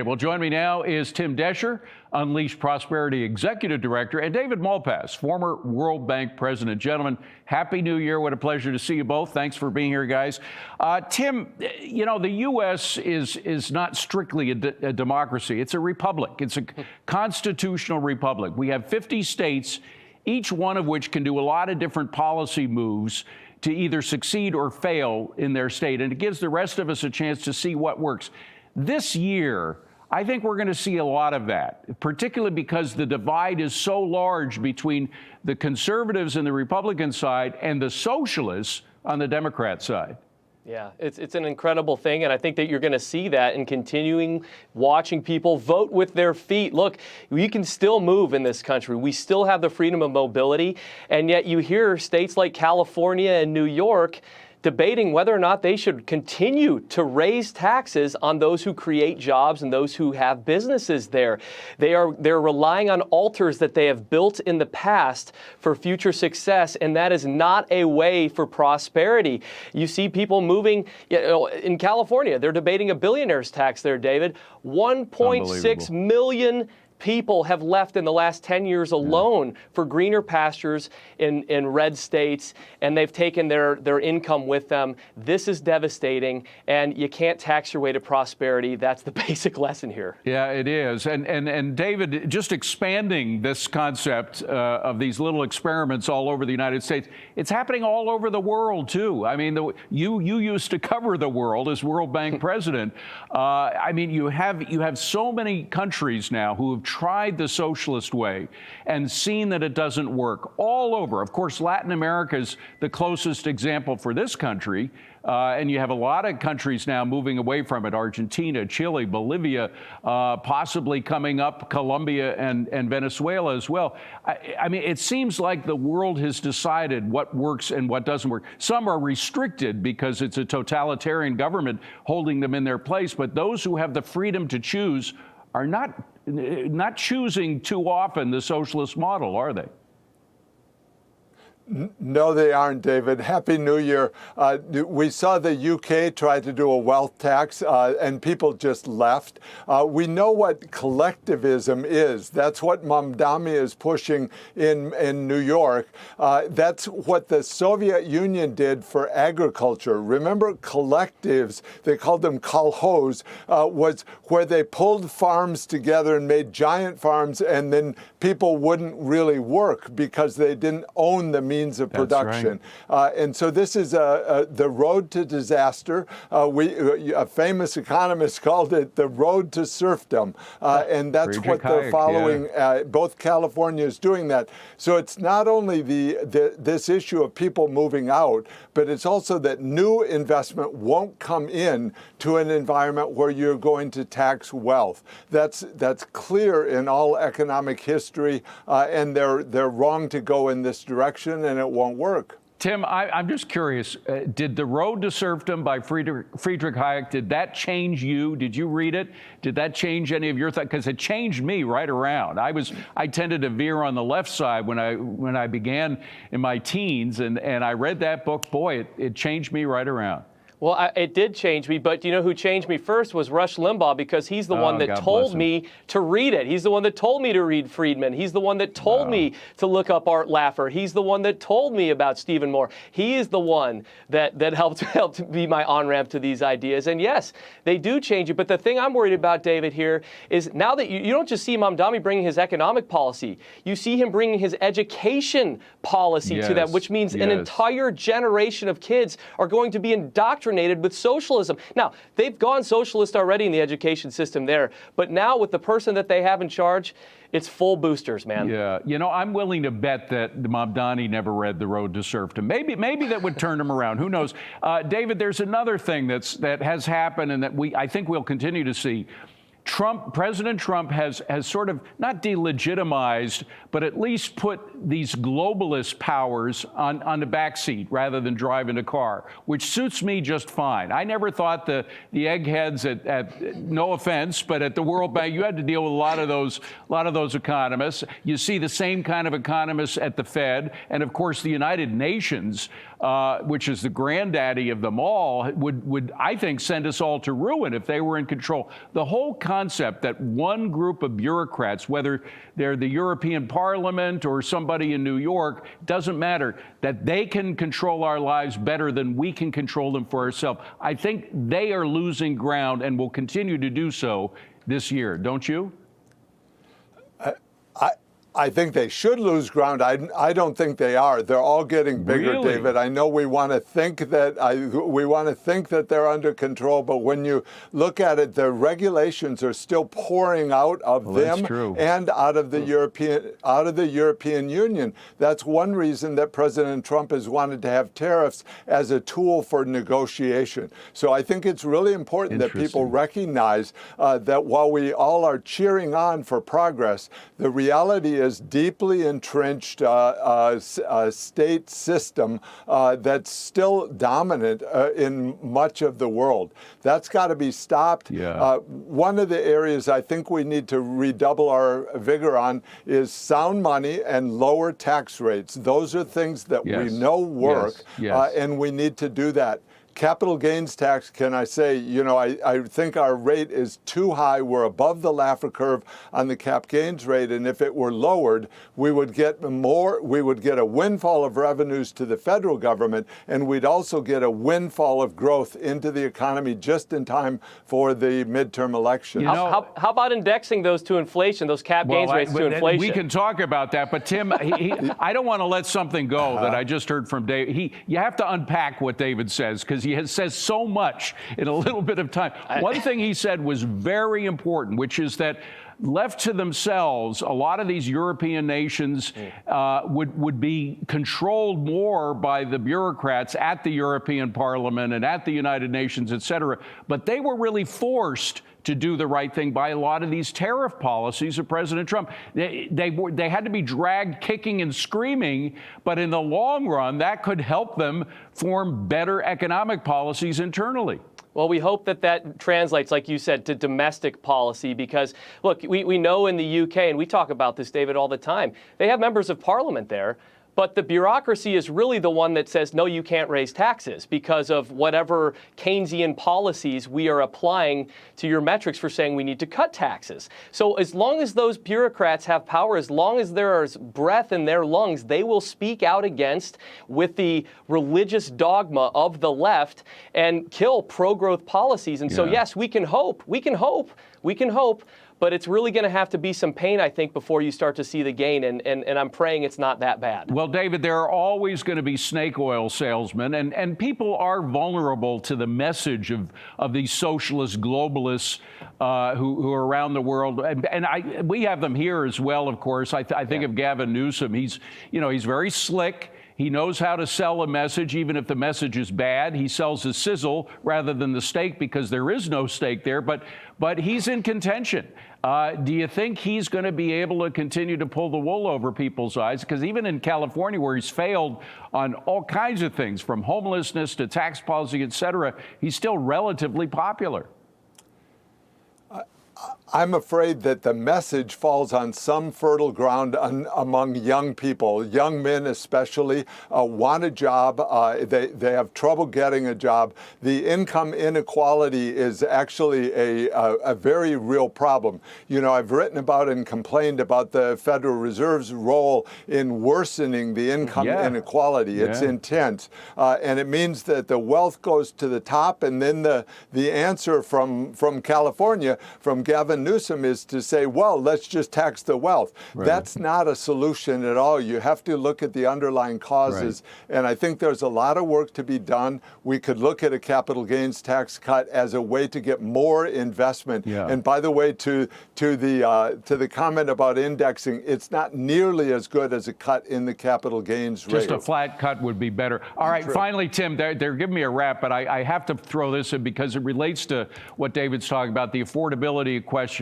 Well, join me now is Tim Doescher, Unleash Prosperity Executive Director, and David Malpass, former World Bank President. Gentlemen, Happy New Year. What a pleasure to see you both. Thanks for being here, guys. Tim, you know, the U.S. is not strictly a democracy. It's a republic. It's a constitutional republic. We have 50 states, each one of which can do a lot of different policy moves to either succeed or fail in their state. And it gives the rest of us a chance to see what works. This year, I think we're going to see a lot of that, particularly because the divide is so large between the conservatives and the Republican side and the socialists on the Democrat side. Yeah, it's an incredible thing, and I think that you're going to see that in continuing watching people vote with their feet. Look, we can still move in this country. We still have the freedom of mobility, and yet you hear states like California and New York debating whether or not they should continue to raise taxes on those who create jobs and those who have businesses there. They're relying on altars that they have built in the past for future success, and that is not a way for prosperity. You see people moving, in California, they're debating a billionaire's tax there, David. 1.6 million people have left in the last 10 years alone for greener pastures in red states, and they've taken their income with them. This is devastating, and you can't tax your way to prosperity. That's the basic lesson here. Yeah, it is. And David, just expanding this concept of these little experiments all over the United States, it's happening all over the world, too. I mean, you used to cover the world as World Bank president. I mean, you have so many countries now who have tried the socialist way and seen that it doesn't work all over. Of course, Latin America is the closest example for this country, and you have a lot of countries now moving away from it: Argentina, Chile, Bolivia, possibly coming up, Colombia and Venezuela as well. I mean, it seems like the world has decided what works and what doesn't work. Some are restricted because it's a totalitarian government holding them in their place, but those who have the freedom to choose are not choosing too often the socialist model, are they? No, they aren't, David. Happy New Year. We saw the UK try to do a wealth tax, and people just left. We know what collectivism is. That's what Mamdani is pushing in New York. That's what the Soviet Union did for agriculture. Remember, collectives, they called them kolkhoz, was where they pulled farms together and made giant farms, and then people wouldn't really work because they didn't own the means of production. Right. And so this is the road to disaster. A famous economist called it the road to serfdom. And that's what they're following. Yeah. Both California is doing that. So it's not only this issue of people moving out, but it's also that new investment won't come in to an environment where you're going to tax wealth. That's clear in all economic history, and they're wrong to go in this direction, and it won't work. Tim, I'm just curious, did The Road to Serfdom by Friedrich Hayek, did that change you? Did you read it? Did that change any of your thoughts? Because it changed me right around. I tended to veer on the left side when I began in my teens, and I read that book. Boy, it changed me right around. Well, it did change me, but you know who changed me first was Rush Limbaugh, because he's the one that told me to read it. He's the one that told me to read Friedman. He's the one that told me to look up Art Laffer. He's the one that told me about Stephen Moore. He is the one that helped be my on-ramp to these ideas. And yes, they do change you. But the thing I'm worried about, David, here is now that you don't just see Mamdani bringing his economic policy, you see him bringing his education policy to that, which means an entire generation of kids are going to be indoctrinated with socialism. Now, they've gone socialist already in the education system there, but now with the person that they have in charge, it's full boosters, man. Yeah, you know, I'm willing to bet that Mamdani never read The Road to Serfdom. Maybe that would turn him around. Who knows? David, there's another thing that has happened and that I think we'll continue to see. President Trump has sort of not delegitimized, but at least put these globalist powers on the back seat rather than driving a car, which suits me just fine. I never thought the eggheads at no offense, but at the World Bank, you had to deal with a lot of those economists. You see the same kind of economists at the Fed, and of course the United Nations. which is the granddaddy of them all, would I think send us all to ruin if they were in control. The whole concept that one group of bureaucrats, whether they're the European Parliament or somebody in New York, doesn't matter, that they can control our lives better than we can control them for ourselves. I think they are losing ground and will continue to do so this year, don't you? I think they should lose ground. I don't think they are. They're all getting bigger, Really? David. I know we want to think that they're under control, but when you look at it, the regulations are still pouring out of them and out of the European Union. That's one reason that President Trump has wanted to have tariffs as a tool for negotiation. So I think it's really important that people recognize that while we all are cheering on for progress, the reality is deeply entrenched state system that's still dominant in much of the world. That's got to be stopped. One of the areas I think we need to redouble our vigor on is sound money and lower tax rates. Those are things that we know work, and we need to do that. Capital gains tax, can I say, I think our rate is too high. We're above the Laffer curve on the cap gains rate, and if it were lowered, we would get a windfall of revenues to the federal government, and we'd also get a windfall of growth into the economy just in time for the midterm election. How about indexing those to inflation, those cap gains rates to inflation? We can talk about that, but Tim, I don't want to let something go that I just heard from David. You have to unpack what David says, because he says so much in a little bit of time. One thing he said was very important, which is that left to themselves, a lot of these European nations would be controlled more by the bureaucrats at the European Parliament and at the United Nations, et cetera. But they were really forced to do the right thing by a lot of these tariff policies of President Trump. They had to be dragged kicking and screaming, but in the long run, that could help them form better economic policies internally. Well, we hope that translates, like you said, to domestic policy, because, look, we know in the UK, and we talk about this, David, all the time, they have members of parliament there, but the bureaucracy is really the one that says, no, you can't raise taxes because of whatever Keynesian policies we are applying to your metrics for saying we need to cut taxes. So as long as those bureaucrats have power, as long as there is breath in their lungs, they will speak out against with the religious dogma of the left and kill pro-growth policies. And so, yes, we can hope, but it's really going to have to be some pain, I think, before you start to see the gain, and I'm praying it's not that bad. Well, David, there are always going to be snake oil salesmen, and people are vulnerable to the message of these socialist globalists who are around the world, and we have them here as well, of course. I think of Gavin Newsom. He's very slick. He knows how to sell a message, even if the message is bad. He sells the sizzle rather than the steak because there is no steak there, but he's in contention. Do you think he's going to be able to continue to pull the wool over people's eyes? Because even in California, where he's failed on all kinds of things, from homelessness to tax policy, et cetera, he's still relatively popular. I'm afraid that the message falls on some fertile ground among young people. Young men especially want a job. They have trouble getting a job. The income inequality is actually a very real problem. I've written about and complained about the Federal Reserve's role in worsening the income inequality. It's intense. And it means that the wealth goes to the top, and then the answer from California, from Gavin Newsom, is to say, well, let's just tax the wealth. Right. That's not a solution at all. You have to look at the underlying causes. Right. And I think there's a lot of work to be done. We could look at a capital gains tax cut as a way to get more investment. Yeah. And by the way, to the comment about indexing, it's not nearly as good as a cut in the capital gains rate. Just a flat cut would be better. All right, finally, Tim, they're giving me a wrap, but I have to throw this in because it relates to what David's talking about, the affordability question.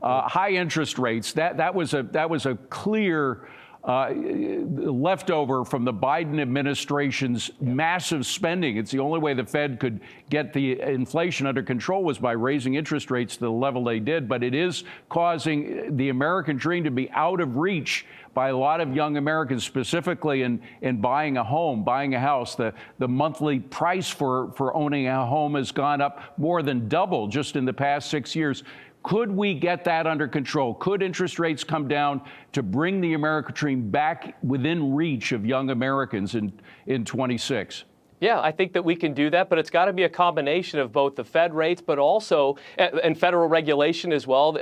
High interest rates, that was a clear leftover from the Biden administration's massive spending. It's the only way the Fed could get the inflation under control was by raising interest rates to the level they did. But it is causing the American dream to be out of reach by a lot of young Americans, specifically in buying a home, buying a house. The monthly price for owning a home has gone up more than double just in the past 6 years. Could we get that under control? Could interest rates come down to bring the American dream back within reach of young Americans in 26? Yeah, I think that we can do that, but it's got to be a combination of both the Fed rates, but also and federal regulation as well.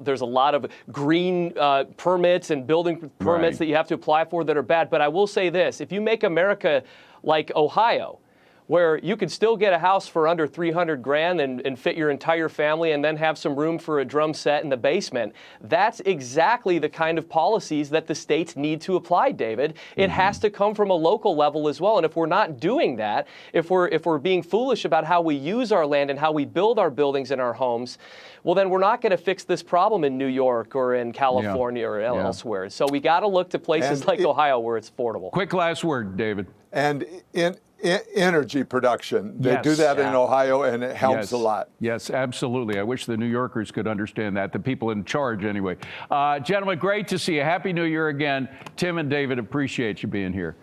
There's a lot of green permits and building permits that you have to apply for that are bad. But I will say this: if you make America like Ohio, where you could still get a house for under 300 grand and fit your entire family and then have some room for a drum set in the basement. That's exactly the kind of policies that the states need to apply, David. It has to come from a local level as well. And if we're not doing that, if we're being foolish about how we use our land and how we build our buildings and our homes, well, then we're not going to fix this problem in New York or in California or elsewhere. So we got to look to places like Ohio where it's affordable. Quick last word, David. And in energy production. They do that in Ohio, and it helps a lot. Yes, absolutely. I wish the New Yorkers could understand that, the people in charge anyway. Gentlemen, great to see you. Happy New Year again. Tim and David, appreciate you being here.